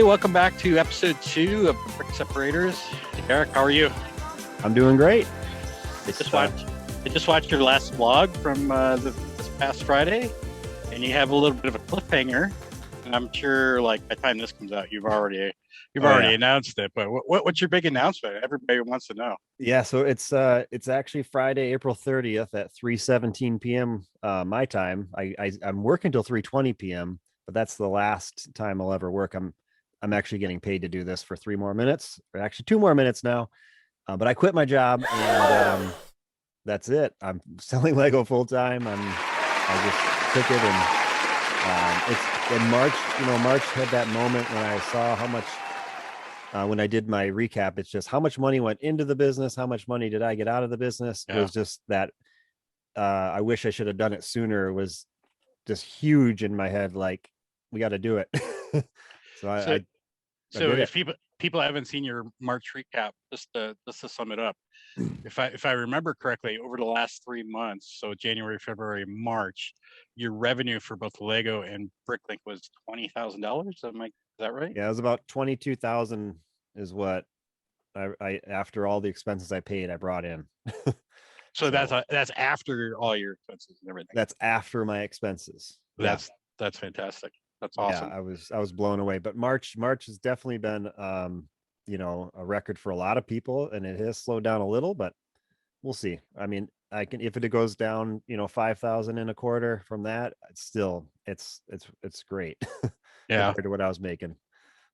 Hey, welcome back to episode 2 of Brick Separators. Eric, how are you? I'm doing great. I just watched your last vlog from this past Friday, and you have a little bit of a cliffhanger. And I'm sure, like, by the time this comes out, you've already announced it. But what's your big announcement? Everybody wants to know. Yeah, so it's actually Friday, April 30th at 3:17 p.m. My time. I'm working till 3:20 p.m., but that's the last time I'll ever work. I'm actually getting paid to do this for 3 more minutes, or actually 2 more minutes now. But I quit my job and that's it. I'm selling Lego full time. I just took it, and it's in March. March had that moment when I saw how much. When I did my recap, it's just how much money went into the business, how much money did I get out of the business. Yeah. It was just that I wish I should have done it sooner. It was just huge in my head, like, we got to do it. So if people haven't seen your March recap, just to sum it up, if I remember correctly, over the last 3 months, so January, February, March, your revenue for both Lego and BrickLink was $20,000. Is that right? Yeah, it was about 22,000 is what I after all the expenses I paid, I brought in. So that's after all your expenses and everything. That's after my expenses. That's fantastic. That's awesome. Yeah, I was blown away. But March has definitely been a record for a lot of people, and it has slowed down a little, but we'll see. I mean, if it goes down, 5,000 in a quarter from that, it's great. Yeah, compared to what I was making.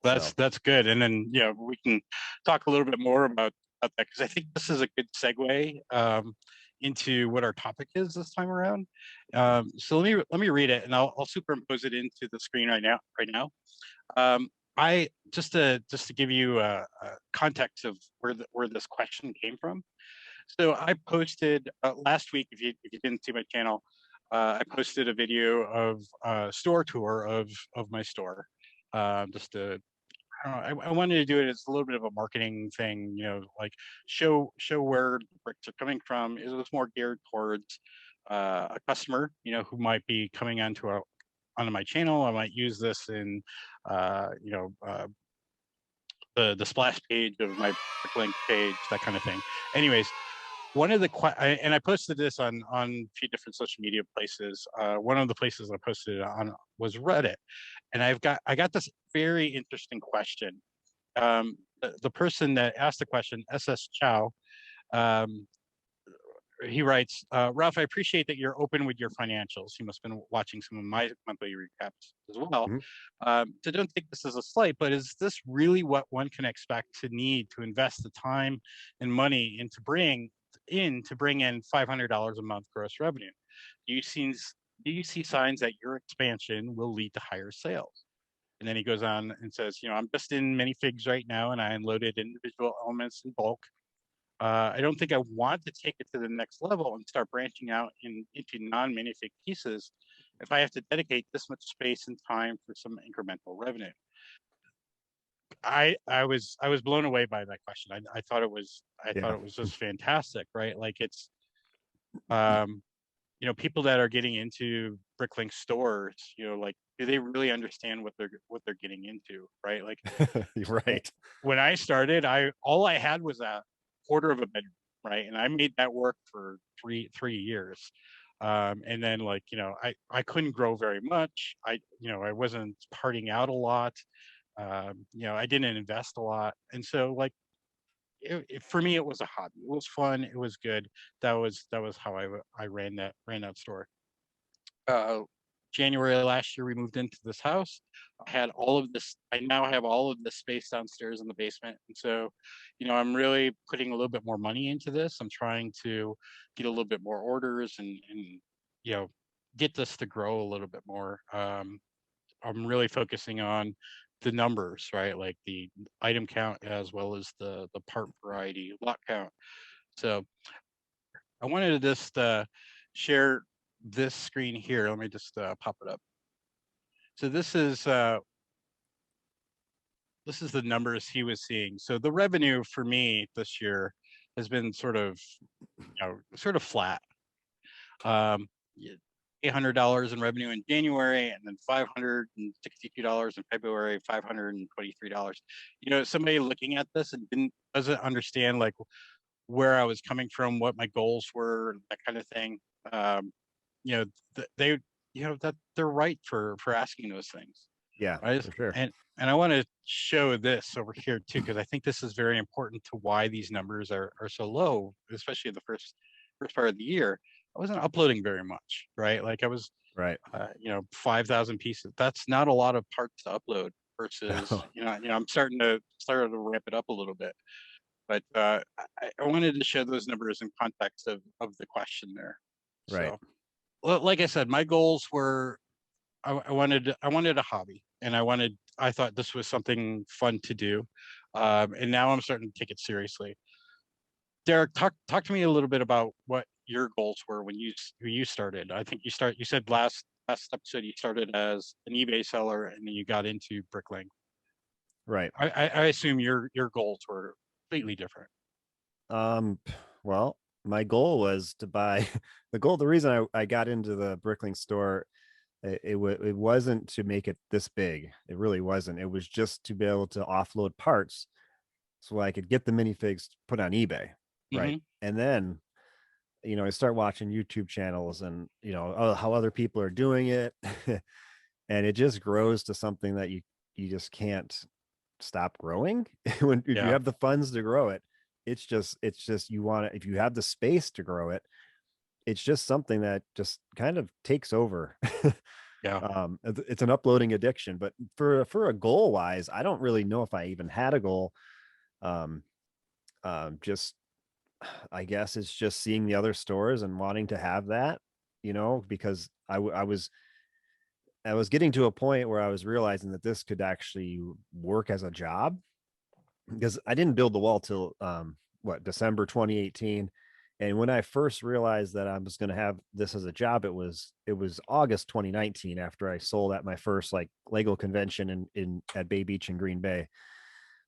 That's good. And then we can talk a little bit more about that, because I think this is a good segue into what our topic is this time around. So let me read it, and I'll superimpose it into the screen right now. I just to give you a context of where this question came from. So I posted last week. If you didn't see my channel, I posted a video of a store tour of my store. Just to I wanted to do it as a little bit of a marketing thing, like show where the bricks are coming from. It was more geared towards a customer, who might be coming onto my channel. I might use this in, the splash page of my BrickLink page, that kind of thing. Anyways, one of the and I posted this on a few different social media places. One of the places I posted it on was Reddit, and I got this very interesting question. The person that asked the question, SS Chow, he writes, Ralph, I appreciate that you're open with your financials. He must have been watching some of my monthly recaps as well. Mm-hmm. So don't take this as a slight, but is this really what one can expect to need to invest the time and money into bring in $500 a month gross revenue? Do you see signs that your expansion will lead to higher sales? And then he goes on and says, I'm just in minifigs right now, and I unloaded individual elements in bulk. I don't think I want to take it to the next level and start branching out into non-minifig pieces if I have to dedicate this much space and time for some incremental revenue. I was blown away by that question. I thought it was just fantastic, right? Like, it's people that are getting into BrickLink stores, like, do they really understand what they're getting into, right? Like, right. When I started, all I had was a quarter of a bedroom, right? And I made that work for three years. And then, like, I couldn't grow very much. I wasn't partying out a lot. I didn't invest a lot. And so, like, for me, it was a hobby. It was fun. It was good. That was how I ran that store. January last year, we moved into this house. I now have all of this space downstairs in the basement. And so, I'm really putting a little bit more money into this. I'm trying to get a little bit more orders and get this to grow a little bit more. I'm really focusing on the numbers, right? Like the item count as well as the part variety, lot count. So I wanted to just share this screen here. Let me just pop it up. So this is the numbers he was seeing. So the revenue for me this year has been sort of flat. $800 in revenue in January, and then $562 in February, $523. Somebody looking at this and doesn't understand like where I was coming from, what my goals were, that kind of thing. Um, you know, they, that they're right for asking those things. Yeah, I for just, sure. and I want to show this over here too, because I think this is very important to why these numbers are so low, especially the first part of the year. I wasn't uploading very much, right? Like I was, Right. 5,000 pieces. That's not a lot of parts to upload versus, I'm starting to ramp it up a little bit. But I wanted to show those numbers in context of the question there. Right. So, well, like I said, my goals were I wanted a hobby, and I thought this was something fun to do, and now I'm starting to take it seriously. Derek, talk to me a little bit about what your goals were when you started. I think you said last episode you started as an eBay seller and then you got into BrickLink. Right. I assume your goals were completely different. Um, well, my goal was to buy the reason I got into the BrickLink store, it wasn't to make it this big. It really wasn't. It was just to be able to offload parts so I could get the minifigs put on eBay. Right. Hmm. And then, I start watching YouTube channels and, how other people are doing it. And it just grows to something that you just can't stop growing when if you Yeah, have the funds to grow it. It's just you want to, if you have the space to grow it, it's just something that just kind of takes over. yeah. It's an uploading addiction. But for a goal wise, I don't really know if I even had a goal. um just I guess it's just seeing the other stores and wanting to have that, because I was getting to a point where I was realizing that this could actually work as a job, because I didn't build the wall till December 2018. And when I first realized that I was going to have this as a job, it was August 2019, after I sold at my first like Lego convention in at Bay Beach in Green Bay,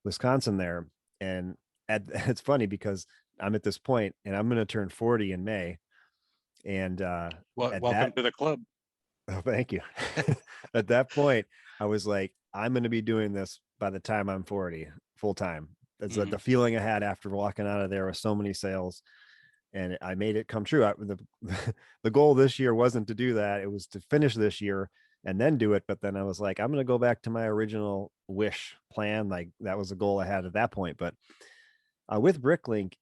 Wisconsin there. And it's funny because I'm at this point and I'm going to turn 40 in May. And Well, at welcome that to the club. Oh, thank you. At that point, I was like, I'm going to be doing this by the time I'm 40 full time. That's the Hmm. feeling I had after walking out of there with so many sales, and I made it come true. The goal this year wasn't to do that; it was to finish this year and then do it. But then I was like, I'm going to go back to my original wish plan. Like that was a goal I had at that point. But with BrickLink,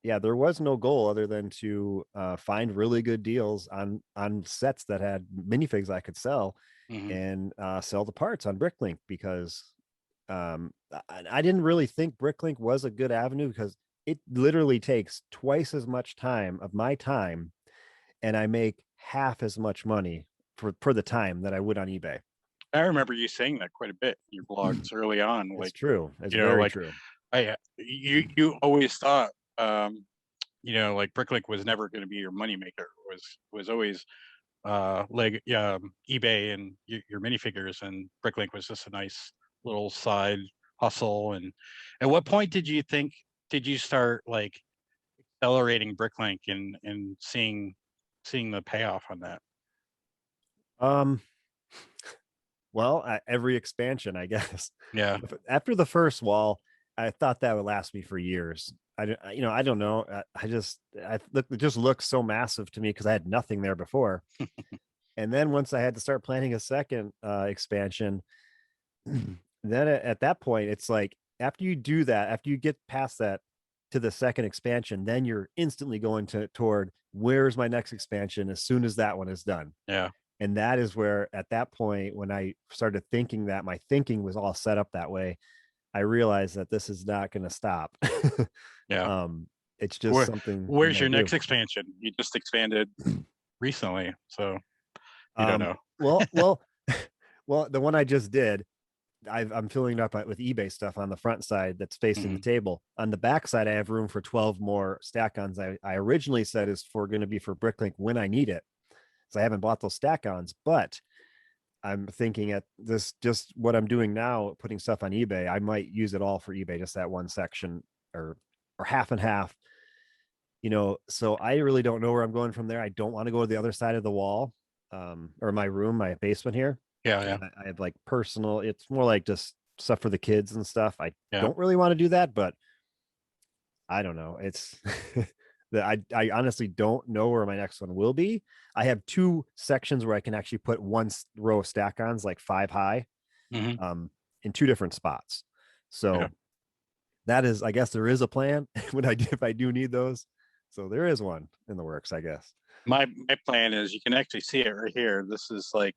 there was no goal other than to find really good deals on sets that had minifigs I could sell, Hmm. and sell the parts on BrickLink, because I didn't really think BrickLink was a good avenue, because it literally takes twice as much time of my time, and I make half as much money for the time that I would on eBay. I remember you saying that quite a bit in your blogs early on. It's Like, true. It's very like true. you always thought, like BrickLink was never going to be your moneymaker. Was always like eBay and your minifigures, and BrickLink was just a nice little side hustle. And at what point did you start like accelerating BrickLink and seeing the payoff on that? Um, Well, at every expansion, I guess. Yeah. After the first wall, I thought that would last me for years. I don't know. It just looked so massive to me because I had nothing there before. And then once I had to start planning a second expansion, then at that point, it's like after you do that, after you get past that to the second expansion, then you're instantly going toward where's my next expansion as soon as that one is done. Yeah. And that is where, at that point, when I started thinking that my thinking was all set up that way, I realized that this is not going to stop. Yeah. um, it's just Where something you where's got to your do. next expansion? You just expanded recently, so you don't Um, know. well, well, well, the one I just did, I'm filling it up with eBay stuff on the front side that's facing the Hmm. table. On the back side, I have room for 12 more stack-ons. I originally said is going to be for BrickLink when I need it. So I haven't bought those stack-ons, but I'm thinking at this, just what I'm doing now, putting stuff on eBay, I might use it all for eBay, just that one section, or half and half. So I really don't know where I'm going from there. I don't want to go to the other side of the wall. or my room, my basement here. Yeah, yeah, I have like personal, it's more like just stuff for the kids and stuff. I yeah. don't really want to do that, but I don't know. It's that I honestly don't know where my next one will be. I have two sections where I can actually put one row of stack-ons, like 5 high, Hmm. um, in two different spots. Yeah. So that is, I guess there is a plan when I do, if I do need those. So there is one in the works, I guess. My plan is you can actually see it right here. This is like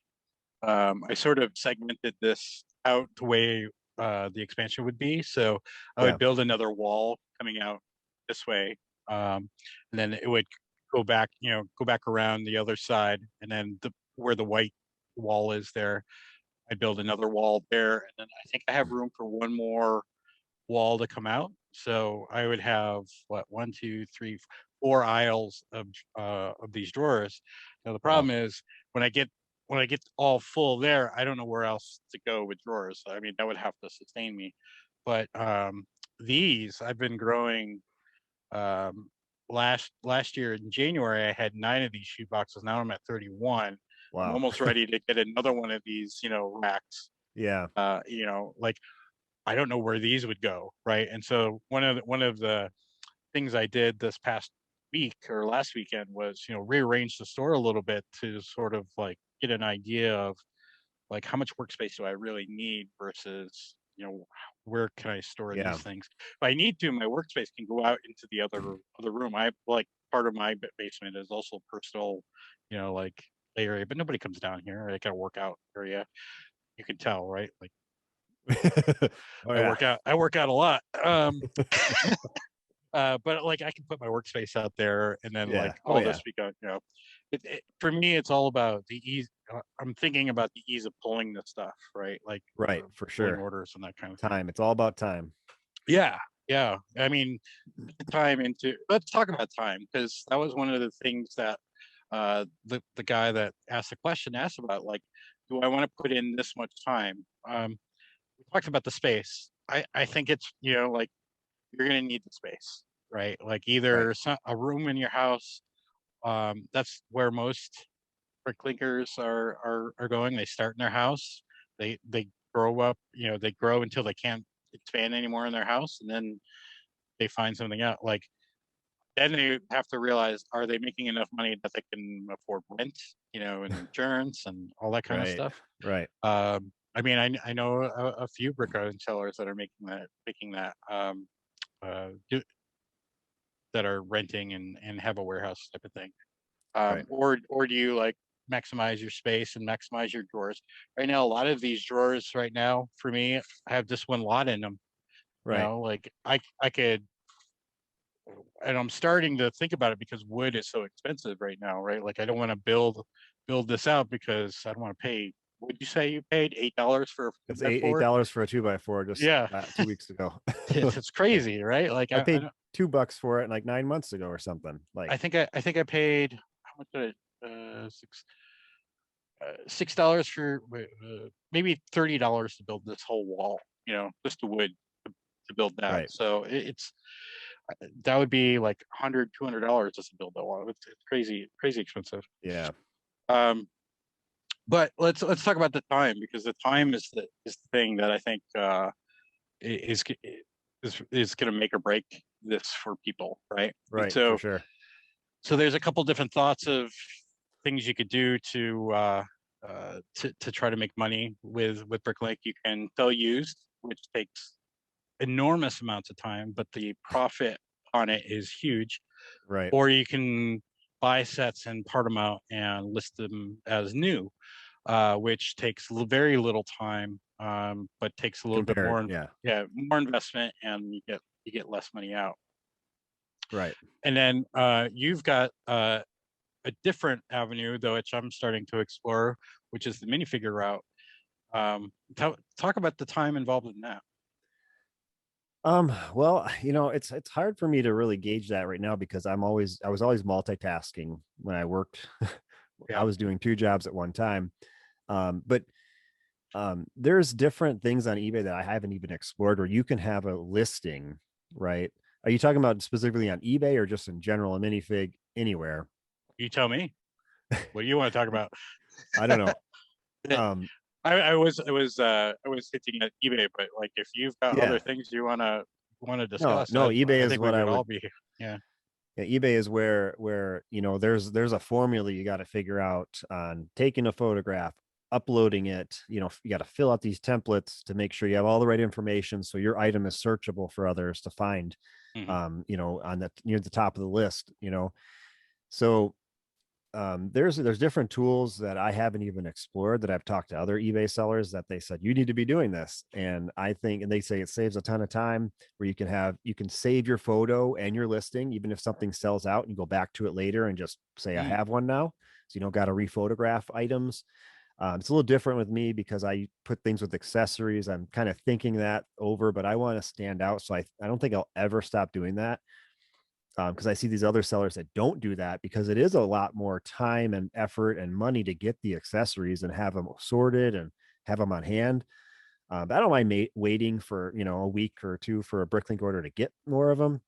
I sort of segmented this out the way the expansion would be. So I Yeah. would build another wall coming out this way, and then it would go back, go back around the other side, and then where the white wall is there, I'd build another wall there, and then I think I have room for one more wall to come out. So I would have what, one, two, three, four aisles of these drawers. Now the Wow. problem is when I get all full there, I don't know where else to go with drawers. I mean, that would have to sustain me. But these I've been growing. Um, last year in January, I had 9 of these shoe boxes. Now I'm at 31. I'm Wow. almost ready to get another one of these, racks. Yeah. Like I don't know where these would go, right? And so one of the things I did this past week or last weekend was, rearrange the store a little bit to sort of like get an idea of like how much workspace do I really need versus, where can I store Yeah. these things? If I need to, my workspace can go out into the other room. I like part of my basement is also personal, like area, but nobody comes down here. I got a workout area. You can tell, right? Like Oh yeah. I work out a lot. But like I can put my workspace out there, and then Yeah. like Oh all yeah. this weekend, for me, it's all about the ease. I'm thinking about the ease of pulling the stuff, right? Like Right, for pulling sure. orders and that kind of thing. Time. It's all about time. Yeah, yeah. I mean, time into let's talk about time because that was one of the things that the guy that asked the question asked about. Like, do I want to put in this much time? We talked about the space. I think it's like you're going to need the space, right? Like Right. either a room in your house. That's where most bricklinkers are going. They start in their house. They grow up. They grow until they can't expand anymore in their house, and then they find something out. Like then they have to realize, are they making enough money that they can afford rent, and insurance and all that kind of Right. stuff. Right. I mean, I know a few brick sellers that are making that that are renting and have a warehouse type of thing. Right. Or do you like maximize your space and maximize your drawers? Right now, a lot of these drawers right now for me have just one lot in them. Right. Like I could, and I'm starting to think about it because wood is so expensive right now, right? Like I don't want to build this out because I don't want to pay. Would you say you paid $8 for a two It's by eight four? dollars for a 2x4 just Yeah, 2 weeks ago. it's crazy, right? Like I I paid don't- $2 for it like 9 months ago or something. Like, I think I paid how much did $6 for maybe $30 to build this whole wall. Just the wood to build that. right. So it's that would be like $100, $200 just to build that wall. It's crazy expensive. Yeah. Um, but let's talk about the time because the time is the thing that I think is is going to make or break this for people, right? And Right. For sure. so there's a couple different thoughts of things you could do to try to make money with BrickLink. You can sell used, which takes enormous amounts of time, but the profit on it is huge. Right. Or you can buy sets and part them out and list them as new, which takes very little time, but takes a little bit Compared. more, Yeah. yeah, more investment, and you get less money out. Right. And then you've got a different avenue, though, which I'm starting to explore, which is the minifigure route. Talk about the time involved in that. Well, it's hard for me to really gauge that right now because I was always multitasking when I worked. I Yeah. was doing two jobs at one time. But there's different things on eBay that I haven't even explored where you can have a listing, right? Are you talking about specifically on eBay or just in general a minifig anywhere? You tell me. What do you want to talk about? I don't know. Um, I was hitting at eBay, but like if you've got other yeah, things you want to no, discuss, no, eBay I is think we what I would would. all be. Yeah. Yeah, eBay is where there's a formula you got to figure out on taking a photograph, uploading it. You got to fill out these templates to make sure you have all the right information so your item is searchable for others to find. Hmm. On the near the top of the list. So there's different tools that I haven't even explored that I've talked to other eBay sellers that they said you need to be doing this, and I think, and they say it saves a ton of time where you can save your photo and your listing even if something sells out, and you go back to it later and just say I Mm. have one now, so you don't got to rephotograph items. It's a little different with me because I put things with accessories. I'm kind of thinking that over, but I want to stand out, so I don't think I'll ever stop doing that, because I see these other sellers that don't do that because it is a lot more time and effort and money to get the accessories and have them sorted and have them on hand. But I don't mind waiting for a week or two for a BrickLink order to get more of them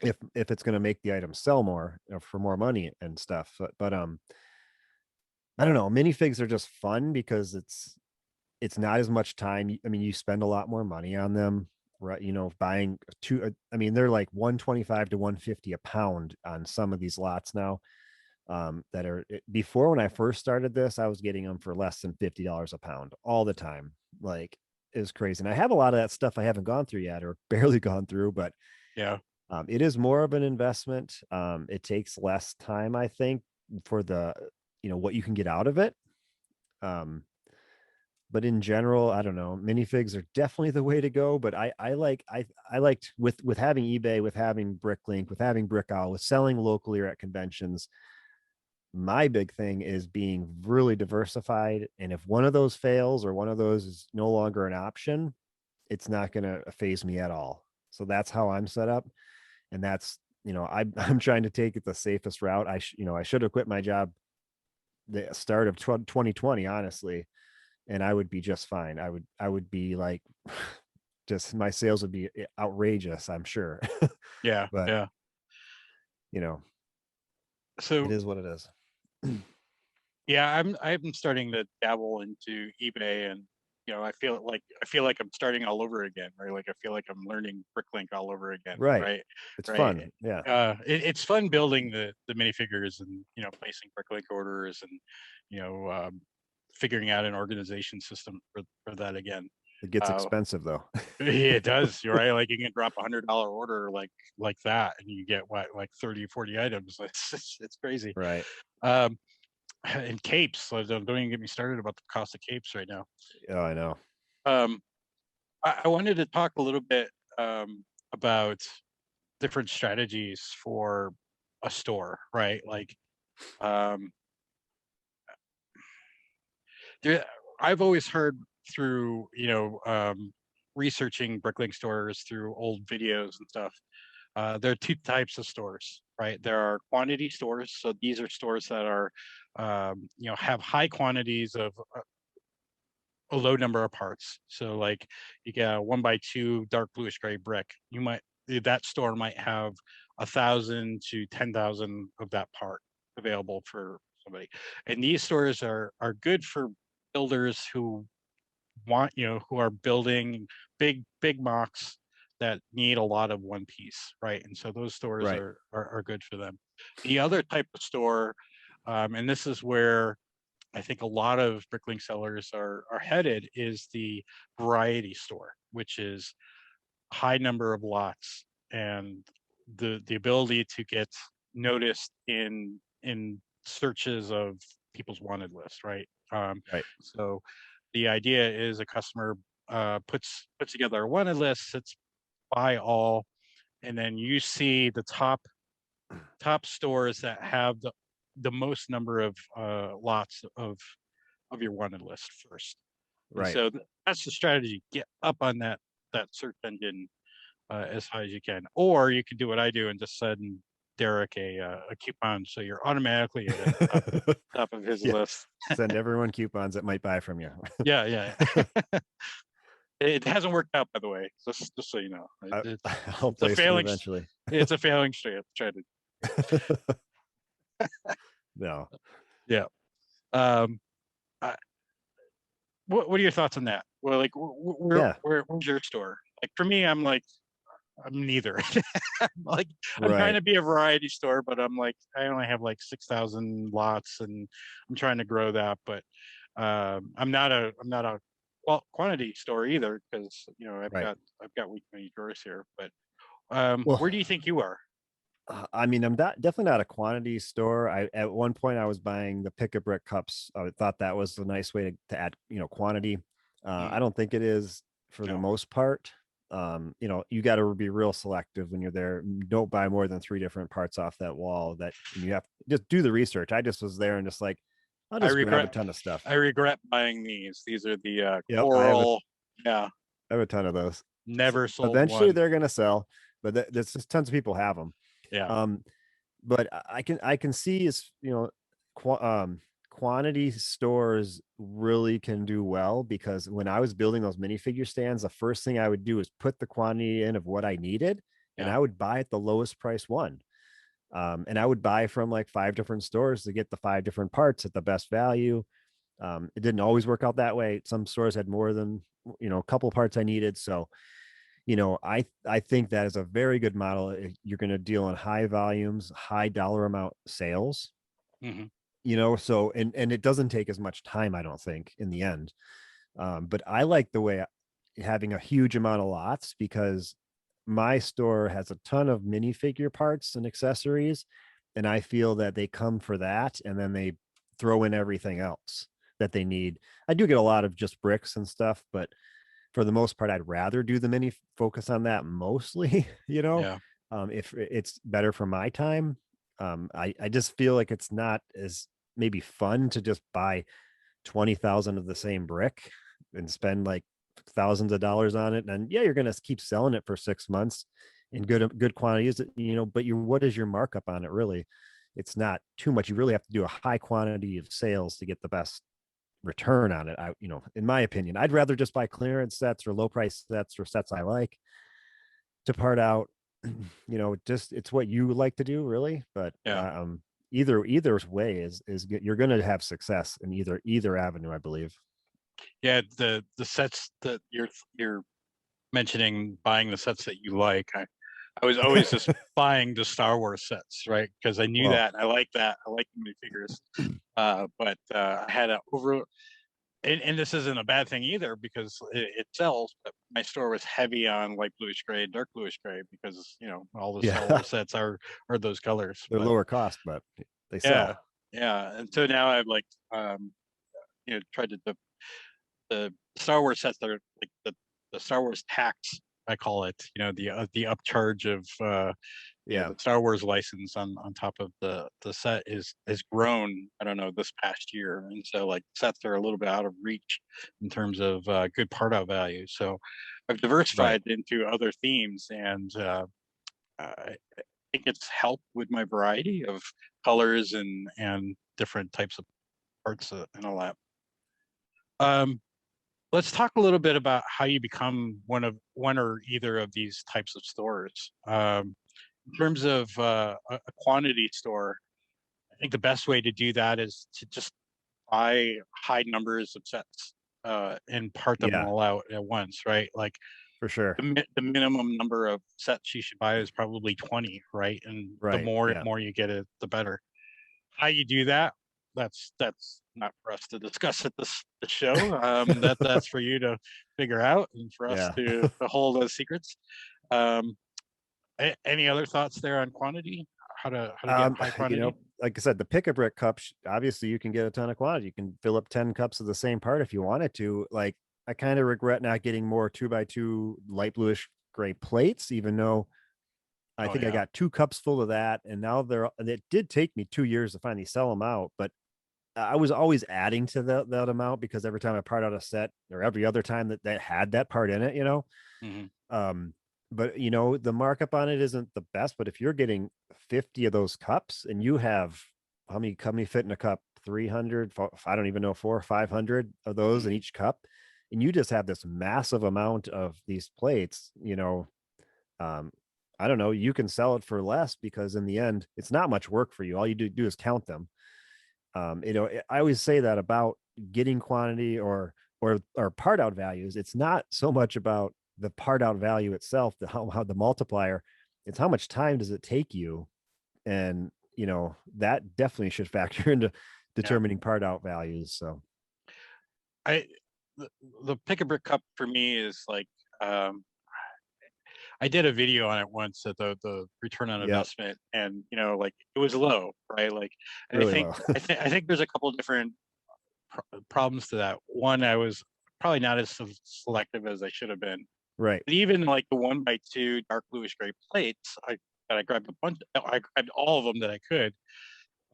if it's going to make the item sell more, for more money and stuff. But I don't know. Minifigs are just fun because it's not as much time. I mean, you spend a lot more money on them, right? Buying two, I mean, they're like 125 to 150 a pound on some of these lots now. That are before, when I first started this, I was getting them for less than $50 a pound all the time. Like, it was crazy. And I have a lot of that stuff I haven't gone through yet, or barely gone through, but Yeah. it is more of an investment. It takes less time, I think, for what you can get out of it. Um, but in general, I don't know. Minifigs are definitely the way to go. But I liked with having eBay, with having BrickLink, with having Brick Owl, with selling locally or at conventions. My big thing is being really diversified. And if one of those fails or one of those is no longer an option, it's not going to phase me at all. So that's how I'm set up. And that's, I'm trying to take it the safest route. I should have quit my job the start of 2020, honestly, and I would be just fine. I would be like, just my sales would be outrageous, I'm sure. Yeah. But Yeah. you know, it So is what it is. yeah, I'm starting to dabble into eBay, and I feel like I'm starting all over again, right? Like I feel like I'm learning BrickLink all over again, Right. right? It's Right. fun. Yeah. It's fun building the minifigures and placing BrickLink orders and you know um, figuring out an organization system for that again. It gets Uh, expensive though. yeah, it does. You're right. Like you can drop $100 order like that, and you get what, like 30, 40 items. It's crazy. Right. Um, and capes. So don't even get me started about the cost of capes right now. Oh, I know. Um, I wanted to talk a little bit about different strategies for a store, right? Like, um, there, I've always heard through, researching BrickLink stores through old videos and stuff. There are two types of stores, right? There are quantity stores. So these are stores that are, have high quantities of a low number of parts. So like you get a 1x2 dark bluish gray brick. That store might have 1,000 to 10,000 of that part available for somebody. And these stores are good for builders who who are building big mocks that need a lot of one piece, right? And so those stores Right. are good for them. The other type of store, and this is where I think a lot of BrickLink sellers are headed, is the variety store, which is high number of lots and the ability to get noticed in searches of people's wanted list, right? Right. So the idea is a customer puts together a wanted list, sits by all, and then you see the top stores that have the most number of lots of your wanted list first. And Right. so that's the strategy. Get up on that search engine as high as you can, or you can do what I do and just send Derek a coupon, so you're automatically at the top of his Yeah. list. Send everyone coupons that might buy from you. Yeah, yeah. It hasn't worked out, by the way. Just so you know, I'll it's a place them failing. eventually. It's a failing strategy. No. Yeah. Um, uh, what are your thoughts on that? Well, like, Yeah, where's your store? Like for me, I'm like, I'm neither. Like, I'm trying right. to be a variety store, but I'm like, I only have like 6,000 lots, and I'm trying to grow that. But I'm not a quantity store either, because Right. I've got weak many drawers here. But Well, where do you think you are? I mean, I'm not definitely not a quantity store. I at one point I was buying the pick a brick cups. I thought that was a nice way to add, quantity. I Mm, don't think it is for the no, most part. You got to be real selective when you're there. Don't buy more than three different parts off that wall. That and you have just do the research. I just was there and just like, I'll I just grab a regret ton of stuff. I regret buying these. These are the Yep, coral. Yeah, I have a ton of those. So never sold eventually one. they're gonna sell, but that's just tons of people have them. Yeah, Um, but I can see is qu- um quantity stores really can do well because when I was building those minifigure stands, the first thing I would do is put the quantity in of what I needed, and yeah, I would buy at the lowest price one. And I would buy from like five different stores to get the five different parts at the best value. It didn't always work out that way. Some stores had more than a couple parts I needed, so I think that is a very good model if you're going to deal in high volumes, high dollar amount sales. hmm So and it doesn't take as much time, I don't think, in the end. But I like the way having a huge amount of lots because my store has a ton of minifigure parts and accessories, and I feel that they come for that, and then they throw in everything else that they need. I do get a lot of just bricks and stuff, but for the most part, I'd rather do the mini focus on that mostly, yeah. if it's better for my time. I just feel like it's not as maybe fun to just buy 20,000 of the same brick and spend like thousands of dollars on it. And yeah, you're going to keep selling it for 6 months in good quantities, but what is your markup on it really? It's not too much. You really have to do a high quantity of sales to get the best return on it. In my opinion, I'd rather just buy clearance sets or low price sets or sets I like to part out. Just it's what you like to do, really. But Yeah. either way is good. You're going to have success in either avenue, I believe. Yeah, the sets that you're mentioning, buying the sets that you like. I was always just buying the Star Wars sets, right? Because I knew Well, that. I like that. I like the minifigures. But I had a over and this isn't a bad thing either because it sells, but my store was heavy on light bluish gray, dark bluish gray because all the Star yeah, Wars sets are those colors. they're But lower cost, but they yeah, sell. yeah. And so now I've like tried to the Star Wars sets that are like the Star Wars tax, I call it, the upcharge of Yeah, the Star Wars license on top of the set is has grown, I don't know, this past year. And so like sets are a little bit out of reach in terms of good part out value. So I've right. diversified into other themes, and I think it's helped with my variety of colors and different types of parts and all that. Um, let's talk a little bit about how you become one or either of these types of stores. In terms of a quantity store, I think the best way to do that is to just buy high numbers of sets and part them Yeah, all out at once, right? Like for sure. the minimum number of sets you should buy is probably 20, right? And the Right. more Yeah. more you get it, the better. How you do that, that's not for us to discuss at the show. That's for you to figure out and for us Yeah. to hold as secrets. Um, any other thoughts there on quantity? How to get Um, high you know, quantity? like I said, the pick a brick cups, obviously you can get a ton of quantity. You can fill up 10 cups of the same part if you wanted to. Like, I kind of regret not getting more 2x2 light bluish gray plates, even though I Oh think I yeah, got 2 cups full of that. And now it did take me 2 years to finally sell them out, but I was always adding to that amount because every time I part out a set or every other time that had that part in it. hmm Um, but the markup on it isn't the best. But if you're getting 50 of those cups and you have how many fit in a cup? 300, I don't even know, 400 or 500 of those hmm in each cup, and you just have this massive amount of these plates. Um, I don't know, you can sell it for less because in the end, it's not much work for you. All you do is count them. I always say that about getting quantity or part out values, it's not so much about the part out value itself, how the multiplier, it's how much time does it take you. And that definitely should factor into Yeah. determining part out values. So I the pick a brick cup for me is like, um I did a video on it once at the return on yep, investment, and like it was low, right? Like, and I really think low. I think there's a couple of different problems to that. One, I was probably not as selective as I should have been. Right. But even like the 1x2 dark bluish gray plates, I grabbed a bunch. I grabbed all of them that I could.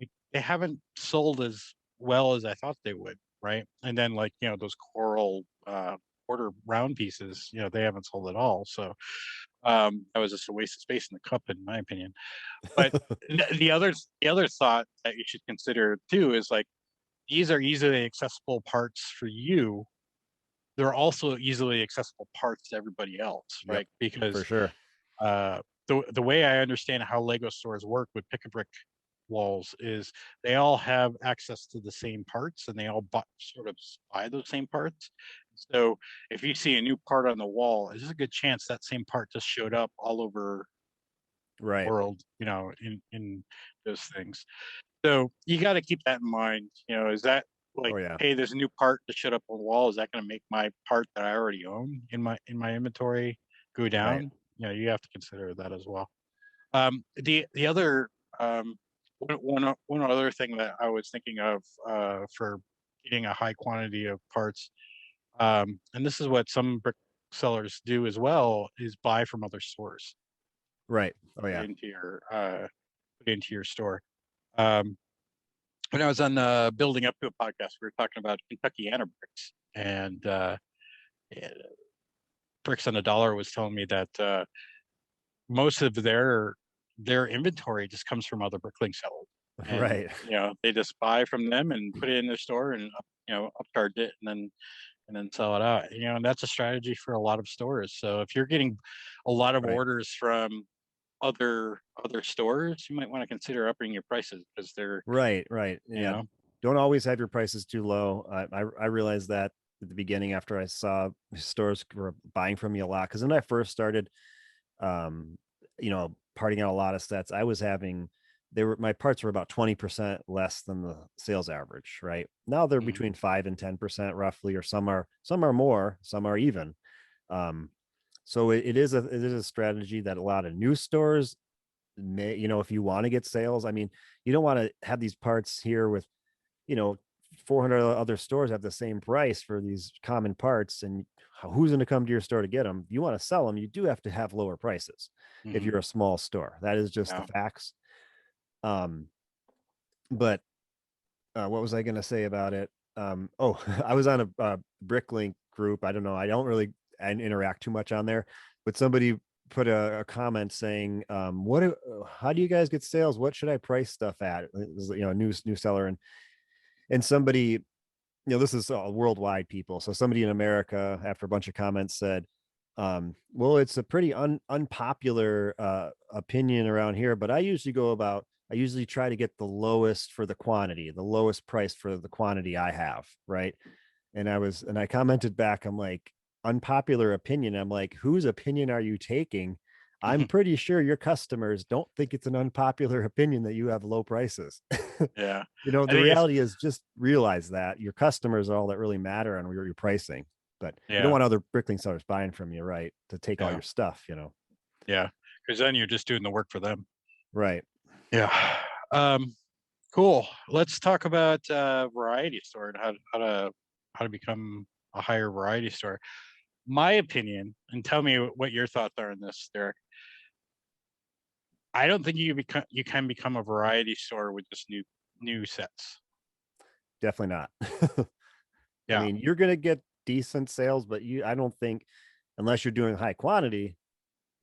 Like, they haven't sold as well as I thought they would, right? And then like those coral quarter round pieces, they haven't sold at all. So that was just a waste of space in the cup, in my opinion. But the other thought that you should consider too is like, these are easily accessible parts for you. They're also easily accessible parts to everybody else, Yep, right? for Because sort the way I understand how Lego stores work with pick a brick walls is they all have access to the same parts, and they all sort of buy those same parts. So if you see a new part on the wall, there's a good chance that same part just showed up all over the right. world, in those things. So you got to keep that in mind. Is that like, Oh yeah. hey, there's a new part that showed up on the wall? Is that going to make my part that I already own in my inventory go Right. down? You have to consider that as well. The other one other thing that I was thinking of for getting a high quantity of parts, and this is what some brick sellers do as well, is buy from other stores, Right. Oh put yeah. into your store. Um, when I was on building up to a podcast, we were talking about Kentuckiana bricks, and eh, bricks on a dollar was telling me that most of their inventory just comes from other BrickLink sellers, and Right. they just buy from them and put it in their store and upcharge it, and then sell it out. And that's a strategy for a lot of stores. So if you're getting a lot of Right. orders from other stores, you might want to consider upping your prices, because they're Right. Right. you Yeah. know Don't always have your prices too low. I realized that at the beginning after I saw stores were buying from me a lot. Because when I first started, um, parting out a lot of sets, I was having my parts were about 20% less than the sales average. Right now they're mhm, between 5 and 10% roughly, or some are more, some are even. Um, so it is a strategy that a lot of new stores may, if you want to get sales. I mean, you don't want to have these parts here with, you know 400 other stores have the same price for these common parts, and who's going to come to your store to get them? You want to sell them, you do have to have lower prices if mhm, you're a small store. That is just the yeah. facts. um but what was I going to say about it? Oh, I was on a BrickLink group. I don't know, I don't really interact too much on there, but somebody put a comment saying, how do you guys get sales? What should I price stuff at? It was, a new seller, and somebody, this is worldwide people. So somebody in America, after a bunch of comments, said, well, it's a pretty unpopular opinion around here, but I usually try to get the lowest for the quantity, the lowest price for the quantity I have. Right. And I commented back, I'm like, unpopular opinion. I'm like, whose opinion are you taking? I'm pretty sure your customers don't think it's an unpopular opinion that you have low prices. Yeah, I The think it's reality is, just realize that your customers are all that really matter on your pricing. But you don't yeah, want other BrickLink sellers buying from you, right? To take all yeah, your stuff. yeah, because then you're just doing the work for them. Right. Yeah. Um, cool. Let's talk about variety store and how to become a higher variety store. My opinion, and tell me what your thoughts are on this, Derek. I don't think you can become a variety store with just new sets. Definitely not. I Yeah. mean, you're going to get decent sales, but I don't think, unless you're doing high quantity,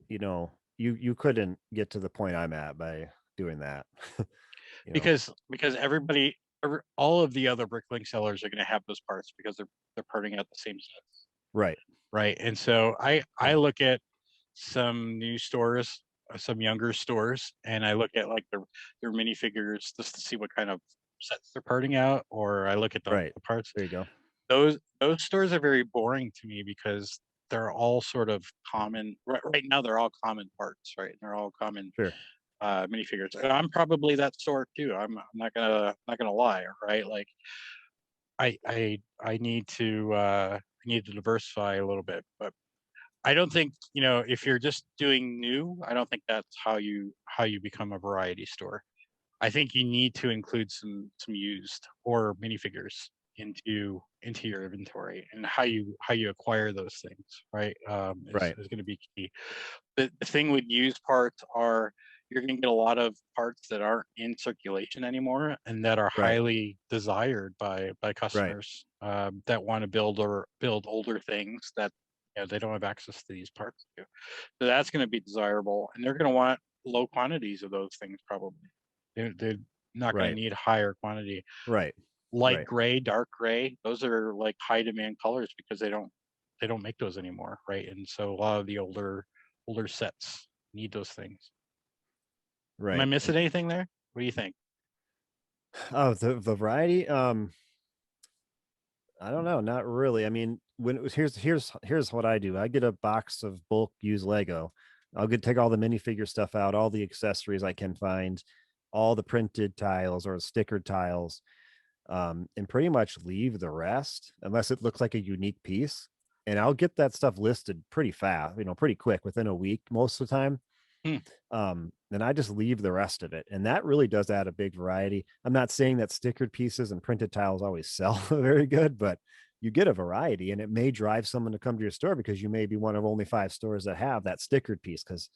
you couldn't get to the point I'm at by doing that. you know, Because all of the other BrickLink sellers are going to have those parts, because they're parting out the same sets, right. right? And so I look at some new stores, some younger stores, and I look at like their minifigures just to see what kind of sets they're parting out, or I look at Right. the parts. There you go. Those stores are very boring to me because they're all sort of common. Right now, they're all common parts, right? They're all common Sure. minifigures. And I'm probably that store too. I'm not gonna lie, right? Like I need to diversify a little bit, but I don't think, if you're just doing new, I don't think that's how you become a variety store. I think you need to include some used or minifigures into your inventory, and how you acquire those things, right? Right. Is going to be key. The thing with used parts are you're going to get a lot of parts that aren't in circulation anymore and that are Right. highly desired by Right. customers that want to build older things that they don't have access to these parts to. So that's going to be desirable, and they're going to want low quantities of those things probably. They're not going to Right. need higher quantity. Right. Light Right. gray, dark gray, those are like high demand colors because they don't make those anymore, right? And so a lot of the older sets need those things. Am I Right. missing anything there? What do you think? Oh, the variety. I don't know, not really. I mean, when it was here's what I do. I get a box of bulk used Lego. I'll take all the minifigure stuff out, all the accessories I can find, all the printed tiles or stickered tiles, and pretty much leave the rest unless it looks like a unique piece. And I'll get that stuff listed pretty fast, pretty quick within a week most of the time. Hmm. Then I just leave the rest of it. And that really does add a big variety. I'm not saying that stickered pieces and printed tiles always sell very good, but you get a variety, and it may drive someone to come to your store because you may be one of only 5 stores that have that stickered piece. Because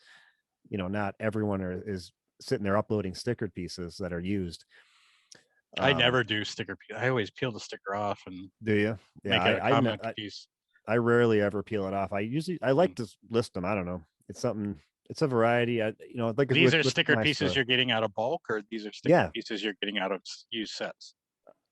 not everyone is sitting there uploading stickered pieces that are used. I um never do sticker. I always peel the sticker off and do you? Yeah, make it a I comic piece. I rarely ever peel it off. I Hmm. like to list them. I don't know, it's something, it's a variety. Like These are with stickered my pieces store. you're getting out of bulk, or these are stickered Yeah, pieces you're getting out of used sets.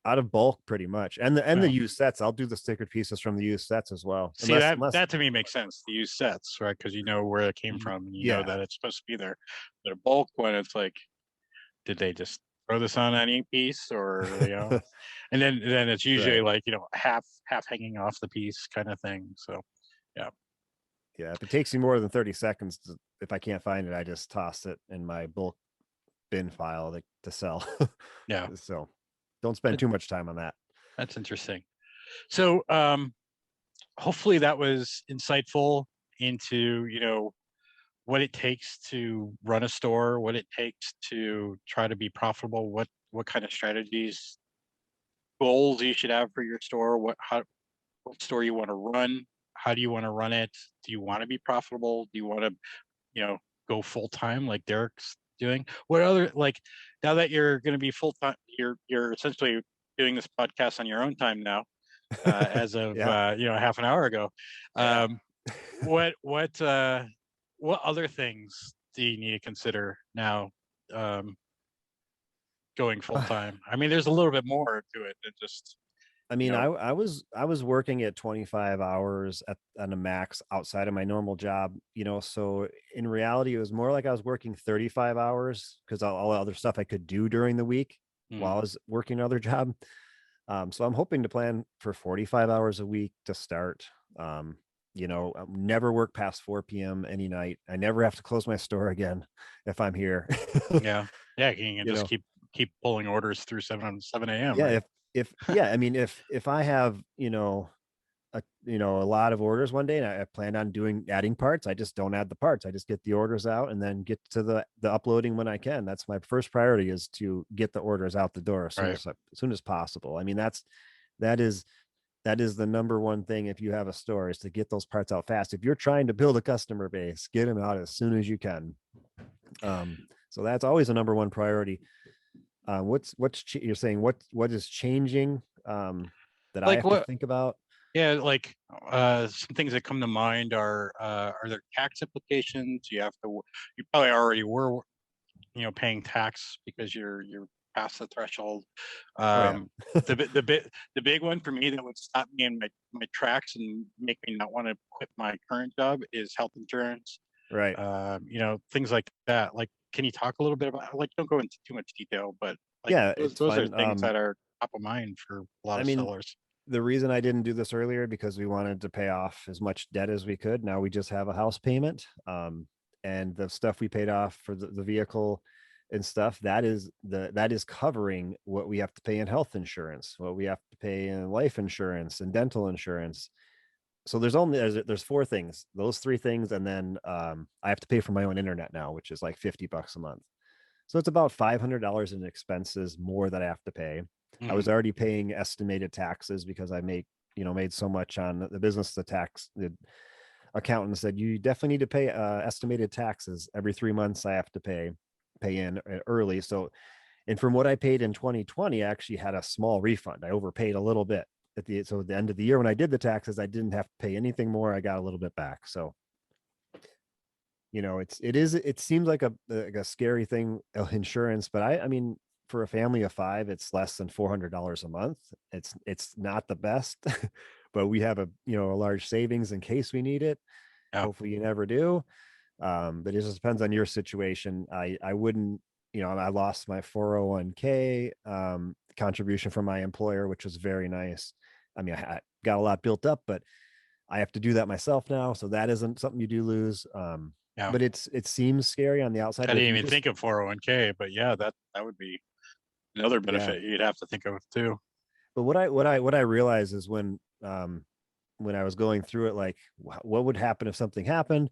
out of bulk pretty much. And the Yeah. used sets, I'll do the stickered pieces from the used sets as well, See, that unless that to me makes sense. The used sets, right? Because you know where it came from, and you know yeah. that it's supposed to be there. But a bulk one, it's like, did they just throw this on any piece, or and then it's usually Right. like half hanging off the piece kind of thing. So yeah, Yeah, if it takes you more than 30 seconds if I can't find it, I just toss it in my bulk bin file to sell. yeah, So don't spend that, too much time on that. that's interesting. So hopefully that was insightful into what it takes to run a store, what it takes to try to be profitable, what kind of strategies, goals you should have for your store, what store you want to run, how do you want to run it, do you want to be profitable, do you want to you know go full time like Derek's doing, what other, like, now that you're going to be full time, you're essentially doing this podcast on your own time now, as of Yeah. half an hour ago. Yeah. um what other things do you need to consider now, um going full time? I mean, there's a little bit more to it than just I you mean, know I was working at 25 hours on a max outside of my normal job, so in reality it was more like I was working 35 hours because all the other stuff I could do during the week mm, while I was working another job. So I'm hoping to plan for 45 hours a week to start. I'll never work past 4 p.m. any night. I never have to close my store again if I'm here. yeah, yeah, you can you just know, keep pulling orders through 7 a.m., yeah, right? if yeah, I mean, if I have, a lot of orders one day and I plan on adding parts, I just don't add the parts. I just get the orders out and then get to the uploading when I can. That's my first priority, is to get the orders out the door Right. as soon as possible. I mean, that is that is the number one thing if you have a store, is to get those parts out fast. If you're trying to build a customer base, get them out as soon as you can. So that's always a number one priority. You're saying what is changing, that I Like have to what? think about? Yeah, like some things that come to mind are there tax implications? You probably already were paying tax because you're past the threshold. Oh yeah. Um, the big one for me that would stop me in my tracks and make me not want to quit my current job is health insurance. Right. Things like that. Like, can you talk a little bit about, like, don't go into too much detail, but Like Yeah, those it's those are fine. things that are top of mind for a lot I of mean, sellers. the reason I didn't do this earlier because we wanted to pay off as much debt as we could. Now we just have a house payment. And the stuff we paid off for the vehicle and stuff, that is covering what we have to pay in health insurance, what we have to pay in life insurance and dental insurance. So there's four things, those three things, and then I have to pay for my own internet now, which is like $50 a month. So it's about $500 in expenses more that I have to pay. I Mhm. was already paying estimated taxes because I made so much on the business. The accountant said you definitely need to pay estimated taxes every 3 months. I have to pay in early. So, and from what I paid in 2020, I actually had a small refund. I overpaid a little bit at the end of the year when I did the taxes. I didn't have to pay anything more. I got a little bit back. So it seems like a scary thing, insurance, but I mean, for a family of five, it's less than $400 a month. It's not the best, but we have a large savings in case we need it. Yeah. Hopefully you never do. But it just depends on your situation. I wouldn't, I lost my 401k contribution from my employer, which was very nice. I mean, I got a lot built up, but I have to do that myself now. So that isn't something you do lose. Yeah. But it seems scary on the outside, I but if didn't you even just, think of 401k, but yeah, that would be another yeah. benefit you'd have to think of too. But what I realized is when I was going through it, like what would happen if something happened?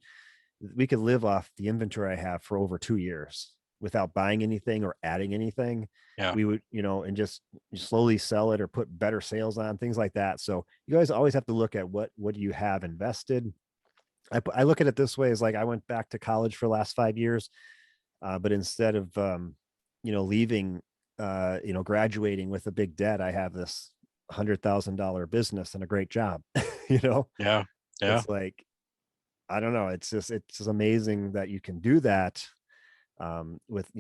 We could live off the inventory I have for over 2 years without buying anything or adding anything. Yeah. We would, and just slowly sell it or put better sales on, things like that. So you guys always have to look at what do you have invested. I look at it this way: is like I went back to college for the last 5 years, but instead of leaving, graduating with a big debt, I have this $100,000 business and a great job. you know, Yeah. Yeah. it's like, I don't know. It's just amazing that you can do that with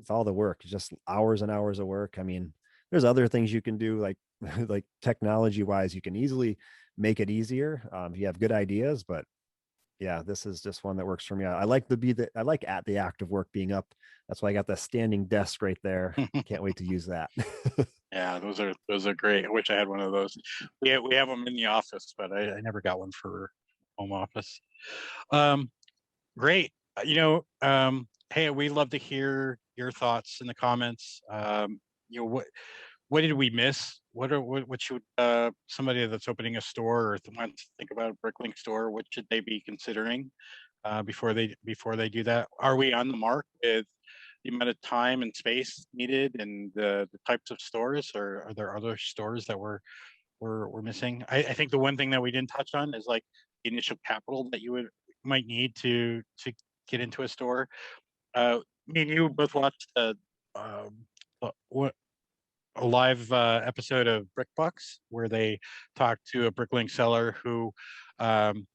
all the work, just hours and hours of work. I mean, there's other things you can do, like like technology wise, you can easily make it easier if you have good ideas. But yeah, this is just one that works for me. I like I like at the act of work being up. That's why I got the standing desk right there. Can't wait to use that. Yeah, those are great. I wish I had one of those. We have them in the office, but I never got one for home office. Um, Great. Hey, we love to hear your thoughts in the comments. What did we miss? What should somebody that's opening a store or wants to think about a BrickLink store, what should they be considering before they do that? Are we on the mark with the amount of time and space needed and the types of stores, or are there other stores that we're missing? I think the one thing that we didn't touch on is like the initial capital that you might need to get into a store. Me and you both watched um, what a live episode of BrickBucks where they talked to a BrickLink seller who um,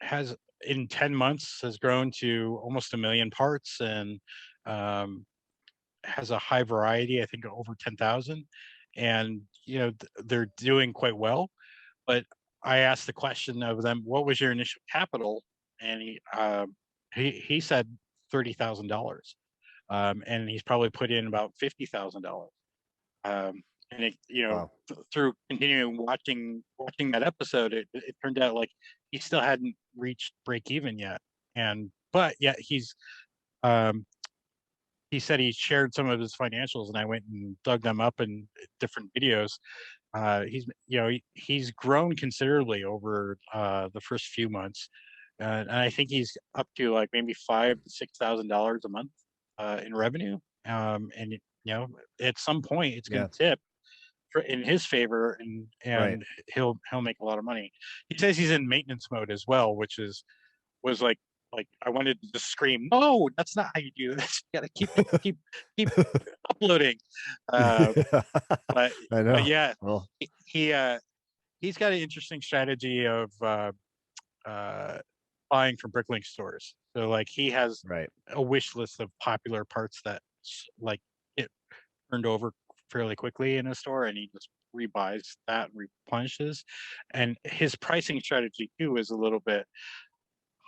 has in 10 months has grown to almost 1 million parts and um, has a high variety, I think over 10,000. And, they're doing quite well. But I asked the question of them, what was your initial capital? And he said $30,000. And he's probably put in about $50,000. And Wow. through continuing watching that episode, it turned out like he still hadn't reached break even yet. But yet um, he said he shared some of his financials, and I went and dug them up in different videos. He's grown considerably over the first few months, and I think he's up to like maybe $5,000 to $6,000 a month in revenue. And at some point, it's going Yeah. to tip in his favor, and Right. he'll make a lot of money. He says he's in maintenance mode as well, which was like I wanted to just scream, no, that's not how you do this. You got to keep uploading. Uh, Yeah. but I but know. yeah, Well, he's got an interesting strategy of uh, buying from BrickLink stores. So like he has right. a wish list of popular parts that like it turned over fairly quickly in a store, and he just rebuys that and replenishes. And his pricing strategy too is a little bit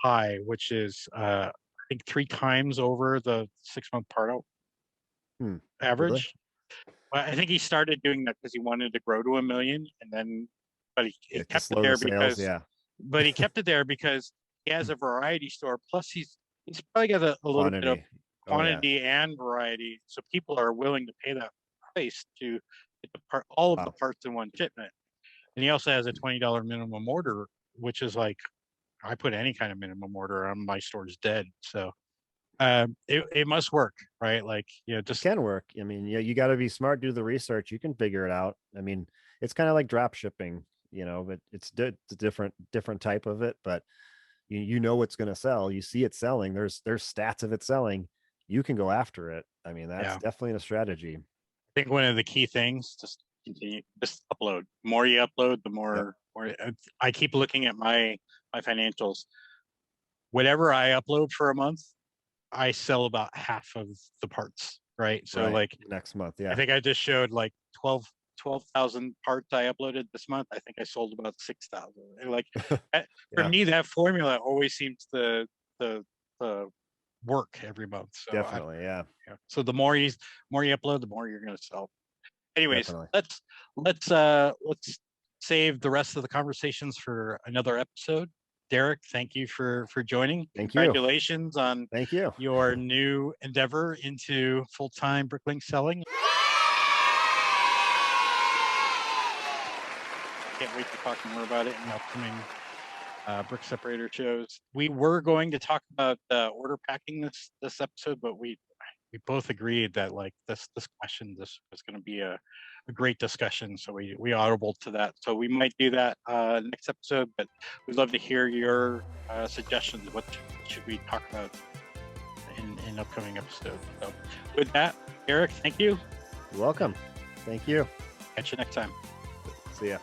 high, which is I think 3 times over the 6-month part out Hmm. Really? average. Well, I think he started doing that because he wanted to grow to 1 million, and then, but he To kept it slow there the sales, because, yeah. but he kept it there because he has a variety store. Plus, he's probably got a little bit of Quantity. Oh yeah. quantity and variety, so people are willing to pay that price to get the part, all of the Wow. parts in one shipment. And he also has a $20 minimum order, which is like, I put any kind of minimum order on my store's dead. So it must work, right? Like, It just can work. I mean, yeah, you got to be smart, do the research. You can figure it out. I mean, it's kind of like drop shipping, but it's a different type of it, but you know what's going to sell. You see it selling. There's stats of it selling. You can go after it. I mean, that's yeah. definitely a strategy. I think one of the key things, just continue, just upload. The more you upload, the Yep. more I keep looking at my financials. Whatever I upload for a month, I sell about half of the parts, right? So Right. like Next month. I Yeah. think I just showed like 12,000 parts I uploaded this month. I think I sold about 6,000. Like for Yeah, me, that formula always seems to work every month. So definitely. Yeah, so the more you upload, the more you're going to sell. Anyways, definitely. let's save the rest of the conversations for another episode. Derek, thank you for joining. Thank you. Congratulations on Thank you. your new endeavor into full-time BrickLink selling. Can't wait to talk more about it in the upcoming Brick Separator shows. We were going to talk about order packing this episode, but we both agreed that like this question, this was going to be a great discussion, so we audible to that. So we might do that next episode, but we'd love to hear your suggestions. What should we talk about in upcoming episodes? So with that, Eric, thank you. You're welcome. Thank you. Catch you next time. See ya.